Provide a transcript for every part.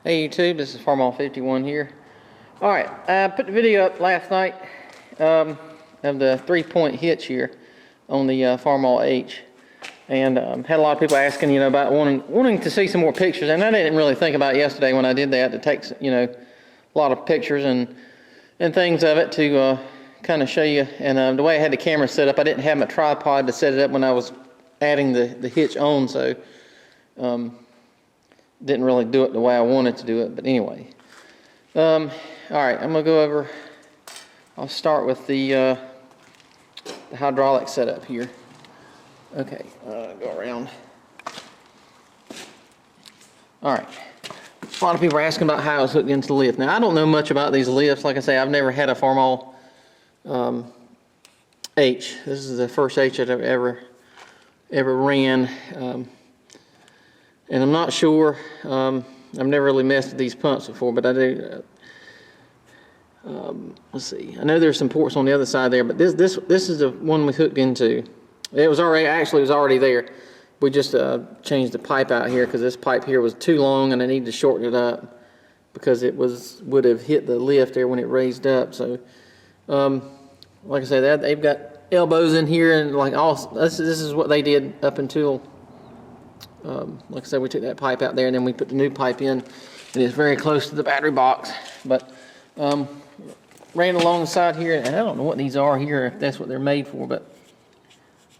Hey YouTube, this is Farmall 51 here. Alright, I put the video up last night of the 3-point hitch here on the Farmall H, and had a lot of people asking, about wanting to see some more pictures, and I didn't really think about it yesterday when I did that, to take, a lot of pictures and things of it to kind of show you. And the way I had the camera set up, I didn't have my tripod to set it up when I was adding the hitch on, so didn't really do it the way I wanted to do it. But anyway, all right, I'm gonna go over. I'll start with the hydraulic setup here. Okay, go around. All right. A lot of people are asking about how it's hooked into the lift. Now, I don't know much about these lifts. Like I say, I've never had a Farmall H. This is the first H that I've ever ran. And I'm not sure. I've never really messed with these pumps before, but I do. Let's see. I know there's some ports on the other side there, but this is the one we hooked into. It was already there. We just changed the pipe out here because this pipe here was too long, and I needed to shorten it up because it would have hit the lift there when it raised up. So, like I said, they've got elbows in here, and like this is what they did up until. Like I said, we took that pipe out there, and then we put the new pipe in, and it's very close to the battery box. But ran along the side here, and I don't know what these are here, if that's what they're made for, but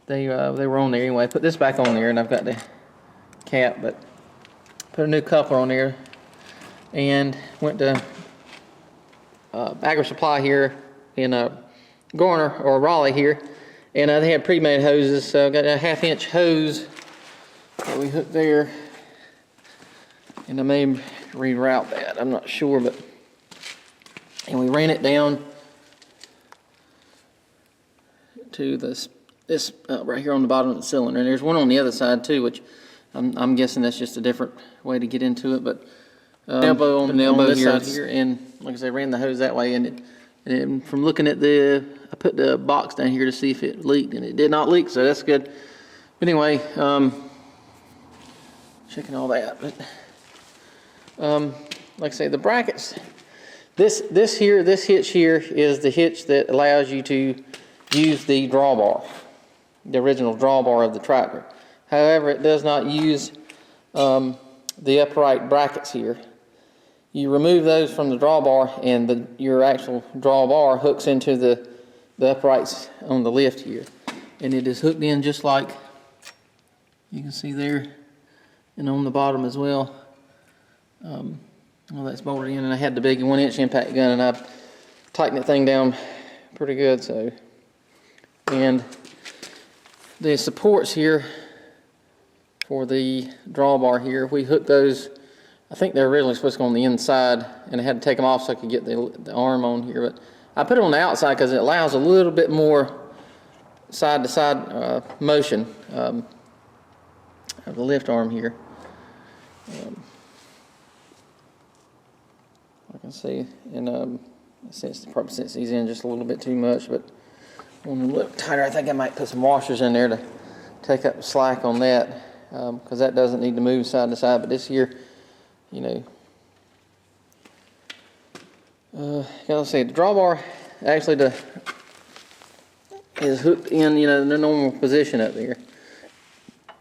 they were on there anyway. Put this back on there, and I've got the cap, but put a new coupler on there, and went to Agri Supply here in Garner or Raleigh here, and they had pre-made hoses, so I got a 1/2-inch hose that we hooked there, and I may reroute that, I'm not sure, but and we ran it down to this right here on the bottom of the cylinder, and there's one on the other side too, which I'm guessing that's just a different way to get into it, but elbow on this side here, and like I said, ran the hose that way, and from looking at I put the box down here to see if it leaked, and it did not leak, so that's good. But anyway, checking all that, but like I say, the brackets, this hitch here is the hitch that allows you to use the drawbar, the original drawbar of the tractor. However, it does not use the upright brackets here. You remove those from the drawbar, and your actual drawbar hooks into the uprights on the lift here, and it is hooked in just like you can see there, and on the bottom as well. Well, that's bolted in, and I had the big 1-inch impact gun, and I tightened that thing down pretty good. So, and the supports here for the drawbar here, we hooked those. I think they're originally supposed to go on the inside, and I had to take them off so I could get the arm on here. But I put it on the outside because it allows a little bit more side-to-side motion of the lift arm here. I can see, and probably since these in just a little bit too much, but I want them a little tighter. I think I might put some washers in there to take up the slack on that, because that doesn't need to move side to side. But this here, gotta say, the drawbar actually is hooked in, in the normal position up there.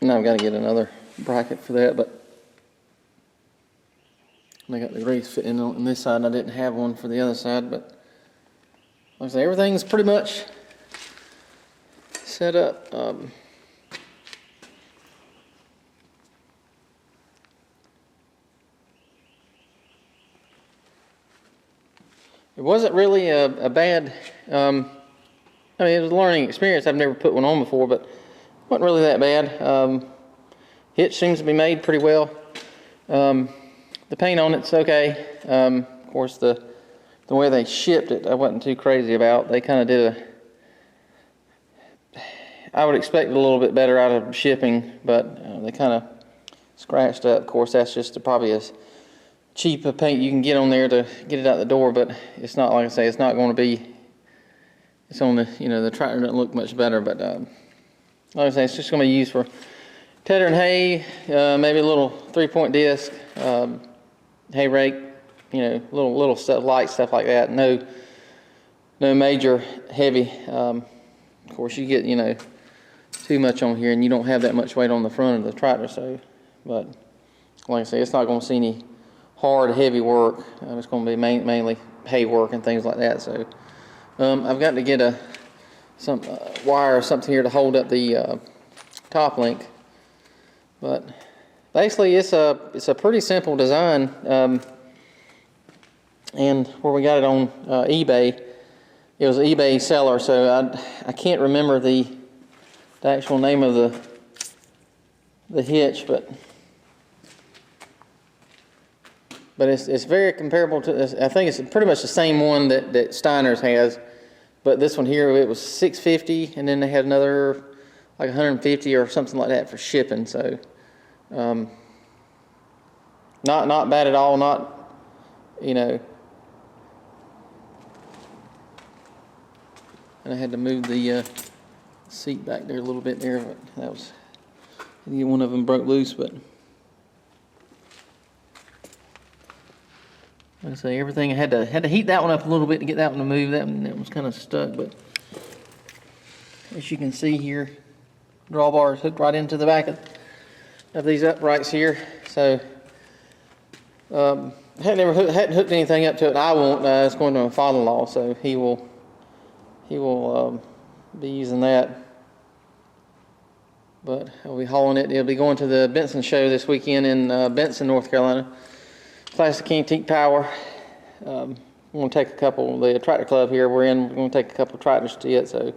Now I've got to get another bracket for that, but I got the grease fitting on this side, and I didn't have one for the other side. But like I say, everything's pretty much set up. It wasn't really a bad, I mean, it was a learning experience. I've never put one on before, but it wasn't really that bad. Hitch seems to be made pretty well. The paint on it's okay. Of course, the way they shipped it, I wasn't too crazy about. They kind of did I would expect a little bit better out of shipping, but they kind of scratched up. Of course, that's just probably as cheap a paint you can get on there to get it out the door, but it's not, like I say, it's not going to be, it's on the, the tractor doesn't look much better, but like I say, it's just going to be used for tethering hay, maybe a little 3-point disc, hay rake, you know, little stuff, light stuff like that. No major heavy. Of course, you get, you know, too much on here, and you don't have that much weight on the front of the tractor. So, but like I say, it's not going to see any hard, heavy work. It's going to be mainly hay work and things like that. So, I've got to get some wire or something here to hold up the top link. But basically, it's a pretty simple design. And where we got it on eBay, it was an eBay seller. So I can't remember the actual name of the hitch, but it's very comparable to this. I think it's pretty much the same one that Steiner's has, but this one here, it was $650, and then they had another like $150 or something like that for shipping. So not bad at all. Not, you know. And I had to move the seat back there a little bit there, but that was, one of them broke loose. But like I say, everything, I had to heat that one up a little bit to get that one to move. That one was kind of stuck, but as you can see here, drawbar is hooked right into the back of these uprights here. So hadn't hooked anything up to it. And I won't. It's going to my father-in-law, so he will be using that. But I'll be hauling it. It'll be going to the Benson show this weekend in Benson, North Carolina. Classic Antique Power. We're going to take a couple, the tractor club here we're going to take a couple tractors to it. So, and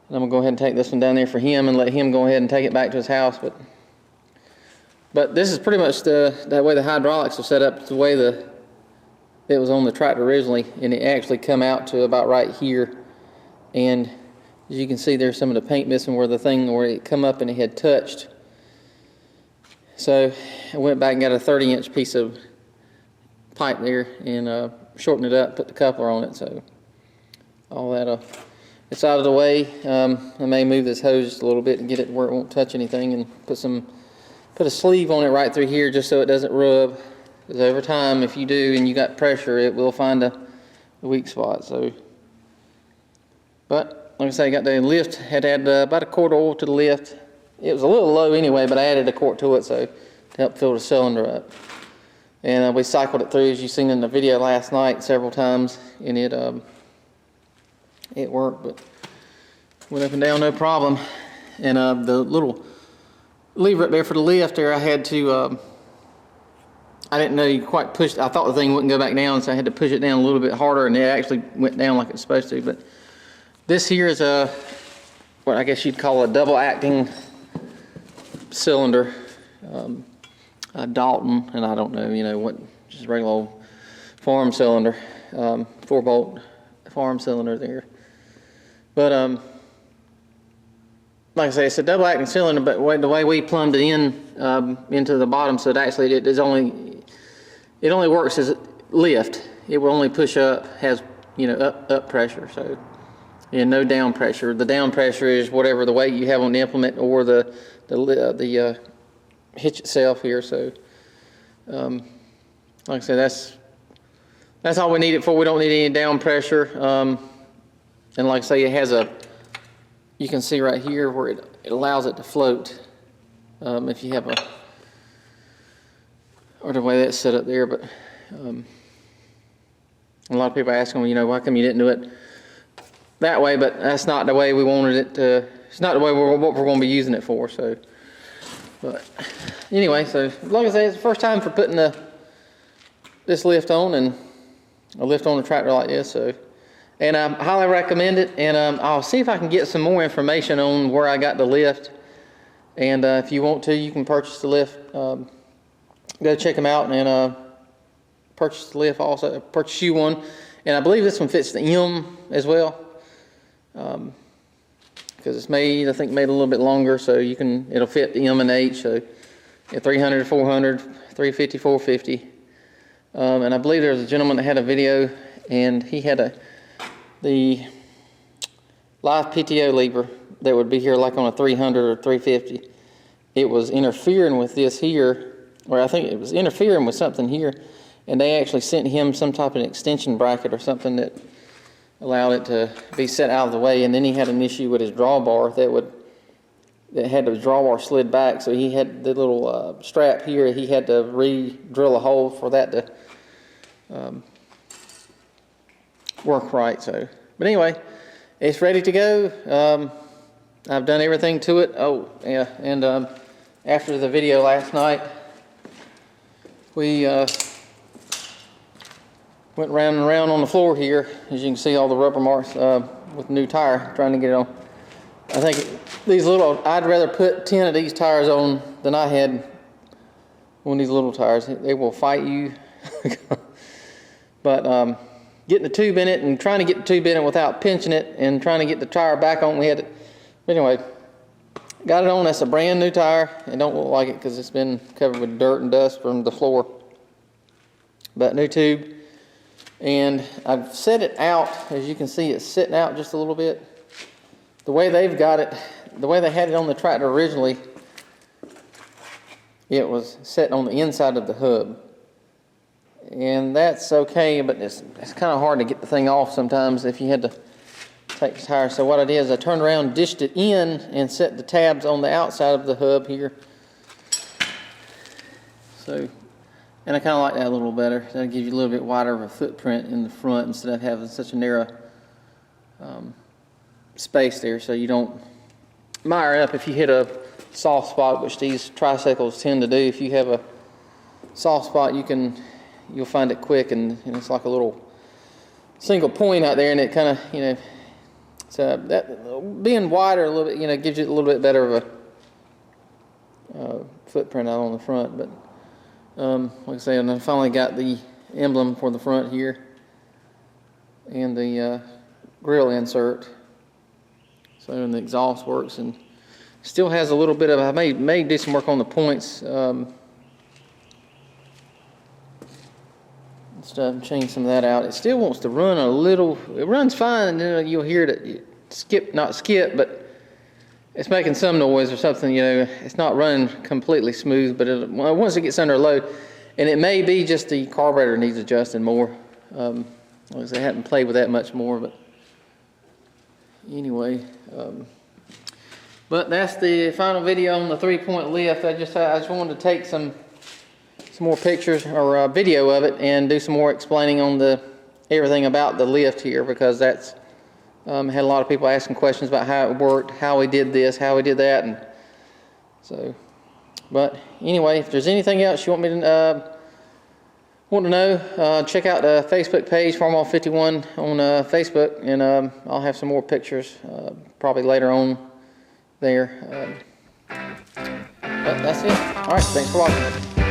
I'm going to go ahead and take this one down there for him and let him go ahead and take it back to his house. But this is pretty much that way the hydraulics are set up, the way it was on the tractor originally, and it actually come out to about right here. And as you can see, there's some of the paint missing where it come up and it had touched. So I went back and got a 30-inch piece of pipe there and shortened it up, put the coupler on it. So all that, it's out of the way. I may move this hose just a little bit and get it where it won't touch anything, and put a sleeve on it right through here just so it doesn't rub. Because over time, if you do and you got pressure, it will find a weak spot. So, but like I say, I got the lift, had to add about a quart of oil to the lift. It was a little low anyway, but I added a quart to it to help fill the cylinder up. And we cycled it through, as you've seen in the video last night, several times, and it worked, but went up and down no problem. And the little lever up there for the lift there, I had to, I didn't know you quite pushed, I thought the thing wouldn't go back down, so I had to push it down a little bit harder, and it actually went down like it's supposed to. But this here is what I guess you'd call a double acting cylinder, a Dalton, and I don't know, what, just a regular old farm cylinder, 4-bolt farm cylinder there. But like I say, it's a double acting cylinder, but the way we plumbed it into the bottom, so it only works as lift. It will only push up, has up pressure, so, and no down pressure. The down pressure is whatever the weight you have on the implement or the hitch itself here. So like I said, that's all we need it for. We don't need any down pressure. And like I say, it has you can see right here where it allows it to float. If you have or the way that's set up there. But a lot of people ask them, why come you didn't do it that way? But that's not the way we wanted it to. It's not the way what we're going to be using it for. So, but anyway, so like I say, it's the first time for putting this lift on, and a lift on a tractor like this. So, and I highly recommend it. And I'll see if I can get some more information on where I got the lift. And if you want to, you can purchase the lift. Go check them out and purchase the lift. Also, purchase you one. And I believe this one fits the M as well. Because it's made a little bit longer, so it'll fit the M and H. So 300, 400, 350, 450. And I believe there was a gentleman that had a video, and he had the live PTO lever that would be here like on a 300 or 350. It was interfering with this here, or I think it was interfering with something here, and they actually sent him some type of an extension bracket or something that allowed it to be set out of the way. And then he had an issue with his drawbar that had the drawbar slid back, so he had the little strap here. He had to re-drill a hole for that to work right. So, but anyway, it's ready to go. I've done everything to it. Oh, yeah, and after the video last night, we went round and round on the floor here. As you can see, all the rubber marks with the new tire, trying to get it on. I think these little, I'd rather put 10 of these tires on than I had one of these little tires. They will fight you. But getting the tube in it and trying to get the tube in it without pinching it and trying to get the tire back on, we had to, anyway, got it on. That's a brand new tire. It don't look like it because it's been covered with dirt and dust from the floor. But new tube. And I've set it out. As you can see, it's sitting out just a little bit. The way they've got it, the way they had it on the tractor originally, it was set on the inside of the hub. And that's okay, but it's kind of hard to get the thing off sometimes if you had to take the tire. So what I did is I turned around, dished it in, and set the tabs on the outside of the hub here. So, and I kind of like that a little better. That'll give you a little bit wider of a footprint in the front instead of having such a narrow space there, so you don't mire up if you hit a soft spot, which these tricycles tend to do. If you have a soft spot, you'll find it quick, and it's like a little single point out there, and it kind of, so that being wider a little bit, gives you a little bit better of a footprint out on the front. But like I say, and I finally got the emblem for the front here and the grill insert. So, and the exhaust works, and still has a little bit of, I may do some work on the points. Change some of that out. It still wants to run a little. It runs fine, and then you'll hear it not skip, but it's making some noise or something. It's not running completely smooth, but once it gets under load, and it may be just the carburetor needs adjusting more. Like I say, I haven't played with that much more, but anyway. But that's the final video on the 3-point lift. I just wanted to take some more pictures or video of it and do some more explaining on everything about the lift here, because that's had a lot of people asking questions about how it worked, how we did this, how we did that, and so. But anyway, if there's anything else you want me to know, check out the Facebook page, Farmall 51 on Facebook, and I'll have some more pictures probably later on there. But that's it. All right, thanks for watching.